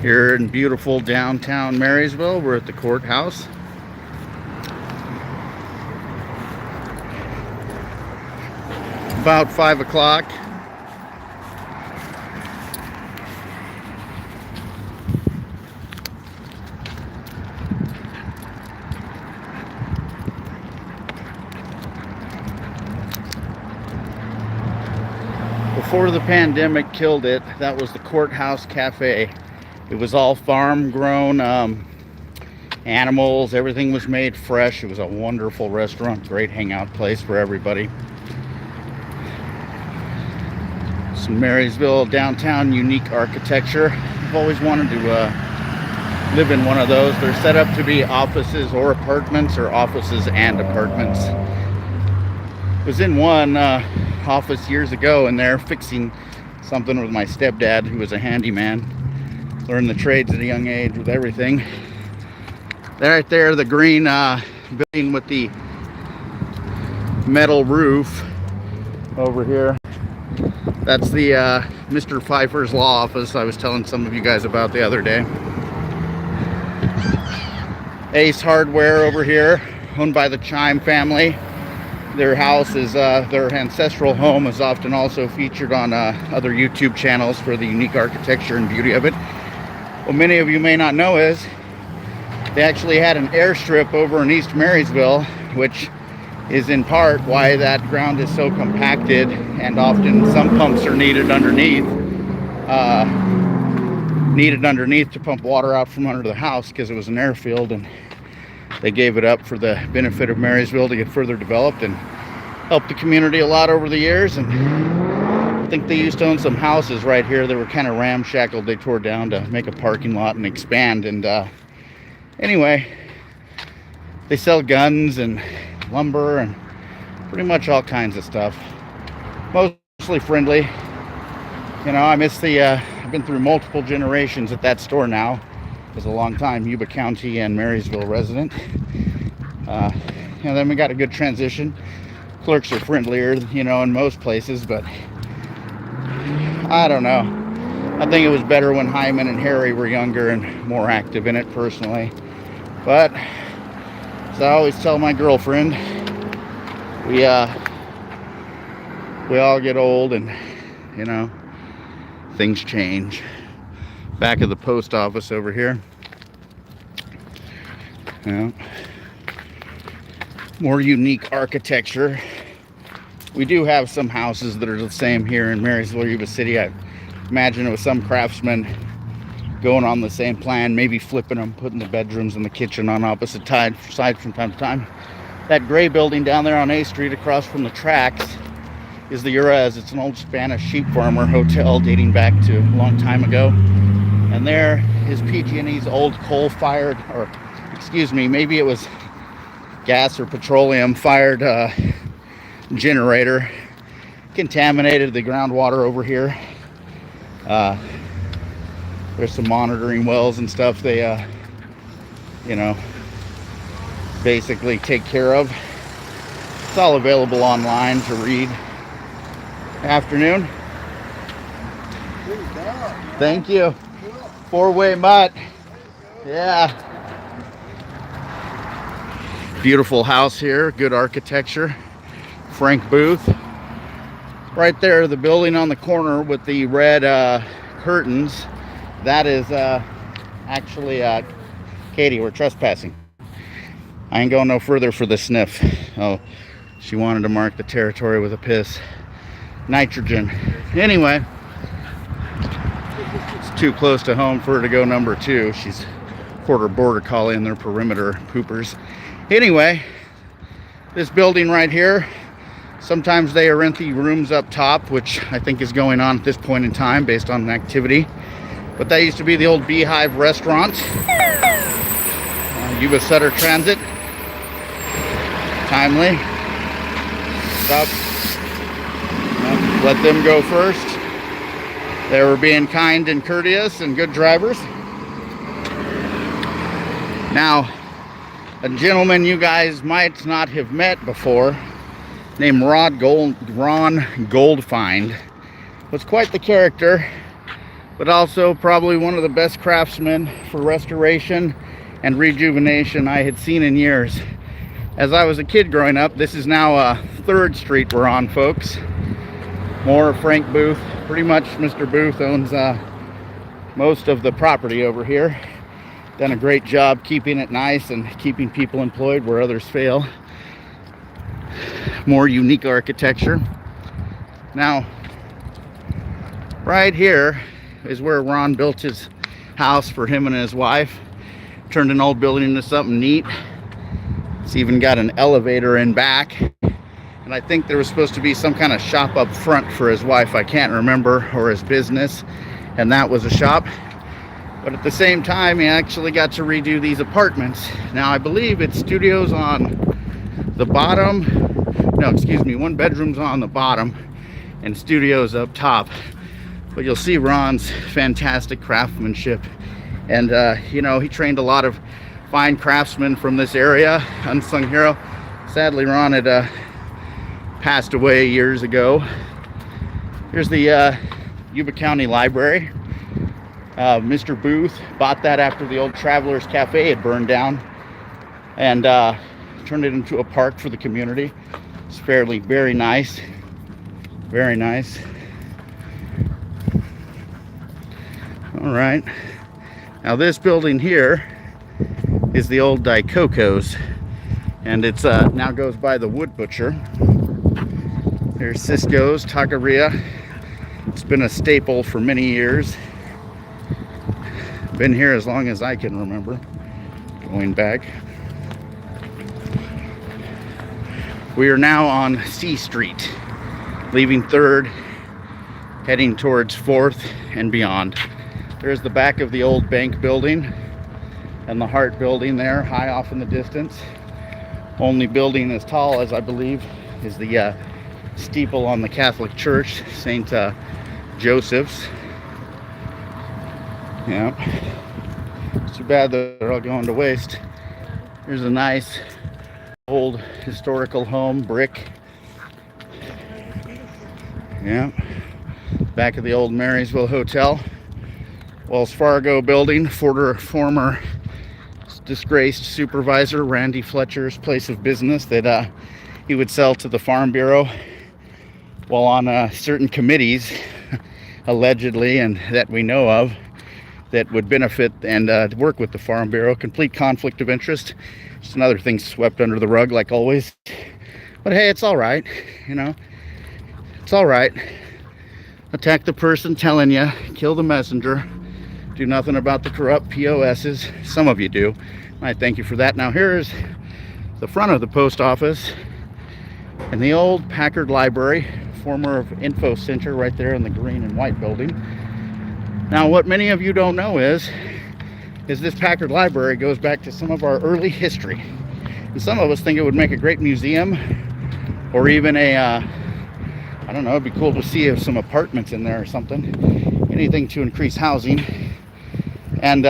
Here in beautiful downtown Marysville, we're at the courthouse. About 5 o'clock. Before the pandemic killed it, that was the Courthouse Cafe. It was all farm grown animals. Everything was made fresh. It was a wonderful restaurant, great hangout place for everybody. Some Marysville downtown unique architecture. I've always wanted to live in one of those. They're set up to be offices or apartments, or offices and apartments. I was in one office years ago, and they're fixing something with my stepdad, who was a handyman. Learned the trades at a young age with everything. Right there, the green building with the metal roof over here. That's the Mr. Pfeiffer's law office I was telling some of you guys about the other day. Ace Hardware over here, owned by the Chime family. Their house is, their ancestral home is often also featured on other YouTube channels for the unique architecture and beauty of it. What many of you may not know is they actually had an airstrip over in East Marysville, which is in part why that ground is so compacted, and often some pumps are needed underneath to pump water out from under the house, because it was an airfield, and they gave it up for the benefit of Marysville to get further developed and helped the community a lot over the years. And I think they used to own some houses right here that were kind of ramshackled. They tore down to make a parking lot and expand. And anyway, they sell guns and lumber and pretty much all kinds of stuff. Mostly friendly. You know, I miss the, I've been through multiple generations at that store now. As a long time Yuba County and Marysville resident. Then we got a good transition. Clerks are friendlier, you know, in most places, but I don't know. I think it was better when Hyman and Harry were younger and more active in it personally. But as I always tell my girlfriend, we all get old, and you know, things change. Back of the post office over here. Yeah. More unique architecture. We do have some houses that are the same here in Marysville, Yuba City. I imagine it was some craftsman going on the same plan, maybe flipping them, putting the bedrooms and the kitchen on opposite sides from time to time. That gray building down there on A Street across from the tracks is the Euras. It's an old Spanish sheep farmer hotel dating back to a long time ago. And there is PG&E's old coal-fired, or excuse me, maybe it was gas or petroleum-fired generator. Contaminated the groundwater over here. There's some monitoring wells and stuff they, you know, basically take care of. It's all available online to read. Afternoon. Thank you. Four-way mutt. Yeah. Beautiful house here. Good architecture. Frank Booth. Right there, the building on the corner with the red curtains. That is actually Katie. We're trespassing. I ain't going no further for the sniff. Oh, she wanted to mark the territory with a piss. Nitrogen. Anyway. Too close to home for her to go number 2. She's quarter border collie and they're perimeter poopers. Anyway, this building right here, sometimes they rent the rooms up top, which I think is going on at this point in time based on activity. But that used to be the old Beehive Restaurant. Yuba Sutter Transit. Timely. Stop. Let them go first. They were being kind and courteous and good drivers. Now, a gentleman you guys might not have met before, named Ron Goldfind, was quite the character. but also probably one of the best craftsmen for restoration and rejuvenation I had seen in years. As I was a kid growing up, this is now 3rd Street we're on, folks. More Frank Booth. Pretty much Mr. Booth owns most of the property over here. Done a great job keeping it nice and keeping people employed where others fail. More unique architecture. Now, right here is where Ron built his house for him and his wife. Turned an old building into something neat. It's even got an elevator in back. And I think there was supposed to be some kind of shop up front for his wife. I can't remember, or his business. And that was a shop. But at the same time, he actually got to redo these apartments. Now, I believe it's studios on the bottom. No, excuse me, 1 bedroom's on the bottom and studios up top. But you'll see Ron's fantastic craftsmanship. And, you know, he trained a lot of fine craftsmen from this area. Unsung hero. Sadly, Ron had passed away years ago. Here's the Yuba County Library. Mr. Booth bought that after the old Travelers Cafe had burned down and turned it into a park for the community. It's very nice. Very nice. All right. Now this building here is the old Dicocos, and it's now goes by the Wood Butcher. There's Cisco's Taqueria. It's been a staple for many years. Been here as long as I can remember, going back. We are now on C Street, leaving 3rd, heading towards 4th and beyond. There's the back of the old bank building and the Hart building there, high off in the distance. Only building as tall as I believe is the steeple on the Catholic Church, St. Joseph's. Yeah, it's too bad that they're all going to waste. Here's a nice old historical home, brick. Yeah, back of the old Marysville Hotel. Wells Fargo building, former disgraced supervisor Randy Fletcher's place of business that he would sell to the Farm Bureau while on certain committees, allegedly, and that we know of, that would benefit and work with the Farm Bureau. Complete conflict of interest. Just another thing swept under the rug, like always. But hey, it's all right, you know. It's all right. Attack the person telling you, kill the messenger. Do nothing about the corrupt POSs. Some of you do. I thank you for that. Now here's the front of the post office and the old Packard Library, former info center, right there in the green and white building. Now, what many of you don't know is this Packard Library goes back to some of our early history. And some of us think it would make a great museum, or even a, I don't know, it'd be cool to see some apartments in there or something. Anything to increase housing. And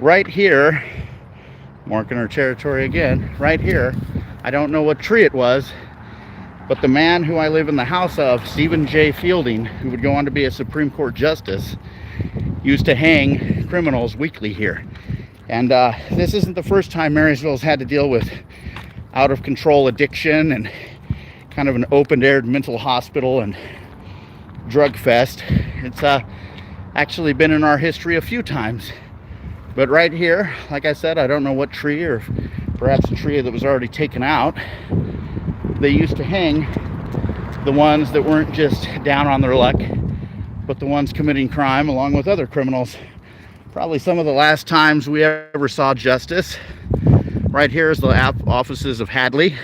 right here, marking our territory again, right here, I don't know what tree it was, but the man who I live in the house of, Stephen J. Fielding, who would go on to be a Supreme Court Justice, used to hang criminals weekly here. And this isn't the first time Marysville's had to deal with out-of-control addiction and kind of an open-aired mental hospital and drug fest. It's actually been in our history a few times. But right here, like I said, I don't know what tree, or perhaps a tree that was already taken out, they used to hang the ones that weren't just down on their luck, but the ones committing crime along with other criminals. Probably some of the last times we ever saw justice. Right here is the offices of Hadley.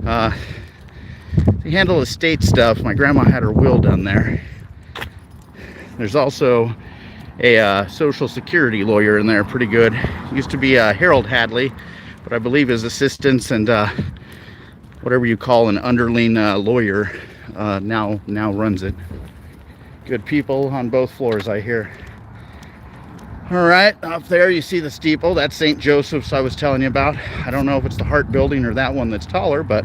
They handle estate stuff. My grandma had her will done there. There's also a social security lawyer in there, pretty good. Used to be Harold Hadley, but I believe his assistants and whatever you call an underling lawyer now runs it. Good people on both floors, I hear. All right, up there you see the steeple. That's St. Joseph's I was telling you about. I don't know if it's the Hart building or that one that's taller, but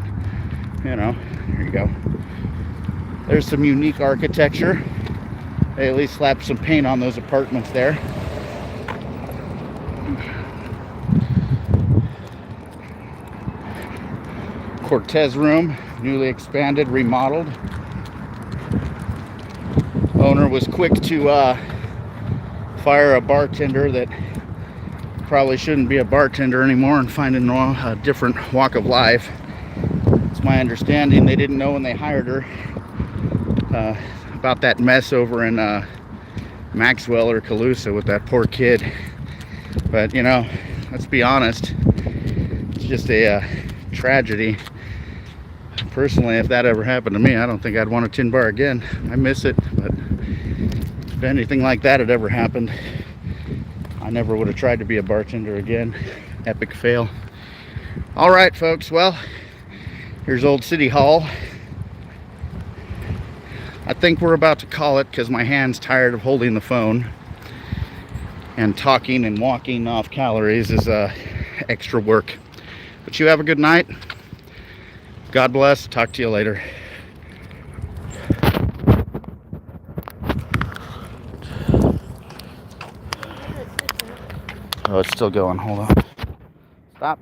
you know, here you go. There's some unique architecture. They at least slapped some paint on those apartments there. Cortez Room, newly expanded, remodeled. Owner was quick to fire a bartender that probably shouldn't be a bartender anymore and find a different walk of life. It's my understanding they didn't know when they hired her about that mess over in Maxwell or Calusa with that poor kid. But you know, let's be honest, it's just a tragedy. Personally, if that ever happened to me, I don't think I'd want a tin bar again. I miss it, but if anything like that had ever happened, I never would have tried to be a bartender again. Epic fail. All right, folks, well, here's Old City Hall. I think we're about to call it because my hand's tired of holding the phone, and talking and walking off calories is extra work. But you have a good night. God bless. Talk to you later. Oh, it's still going. Hold on. Stop.